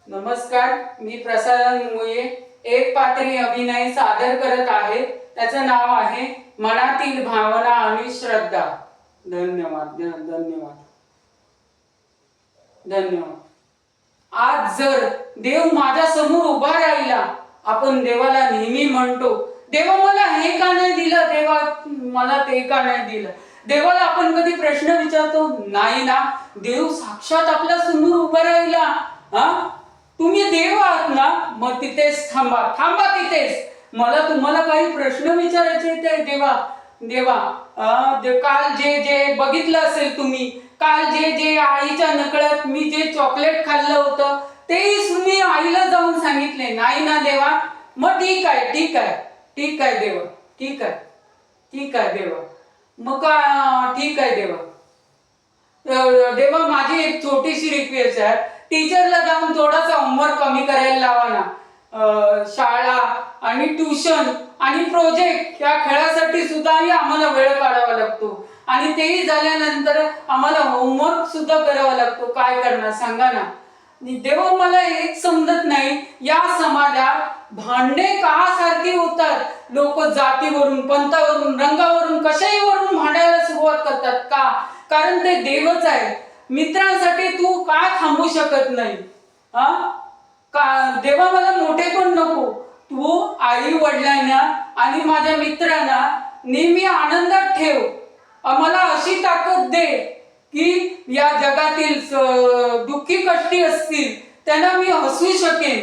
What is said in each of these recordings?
नमस्कार, मी प्रसाद मुळे एक पात्री अभिनय सादर करत आहे. त्याचं नाव आहे मनातील भावना आणि श्रद्धा. धन्यवाद धन्यवाद धन्यवाद. आज जर देव माझ्या समोर उभा राहिला, आपण देवाला नेहमी म्हणतो, देवा मला हे का नाही दिलं, देवा मला ते का नाही दिलं. देवाला आपण कधी प्रश्न विचारतो नाही ना. देव साक्षात आपल्या समोर उभा राहिला. तुम्ही देव आहात ना, मग तिथेच थांबा तिथेच. मला तुम्हाला काही प्रश्न विचारायचे ते देवा काल जे बघितलं असेल तुम्ही, काल जे आईच्या नकळत मी जे चॉकलेट खाल्लं होतं तेही तुम्ही आईला जाऊन सांगितले नाही ना देवा. मग ठीक आहे देवा, ठीक आहे देवा. मग ठीक आहे देवा. माझी एक छोटीशी रिक्वेस्ट आहे, टीचरला जाऊन थोडासा होमवर्क कमी करायला लावा ना. शाळा आणि ट्युशन आणि प्रोजेक्ट या खेळासाठी सुद्धाही आम्हाला वेळ काढावा लागतो, आणि तेही झाल्यानंतर आम्हाला होमवर्क सुद्धा करावा लागतो. काय करणार सांगा ना. देवा मला एक समजत नाही, या समाजात भांडे का सारखी होतात. लोक जातीवरून, पंथावरून, रंगावरून, कशाही वरून भांडायला सुरुवात करतात. का? कारण ते देवच आहे. मित्रांसाठी तू काय थांबू शकत नाही. देवा मला मोठे पण नको. तू आई वडिलांना आणि माझ्या मित्रांना नेहमी आनंदात ठेव. आम्हाला अशी ताकद दे की या जगातील दुःखी कष्टी असतील त्यांना मी हसू शकेन.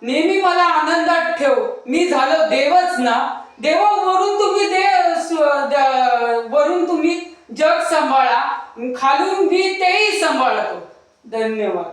नेहमी मला आनंदात ठेव. मी झालो देवच ना. देवा वरून तुम्ही जग सांभाळा, खालून मी तेही सांभाळतो. धन्यवाद.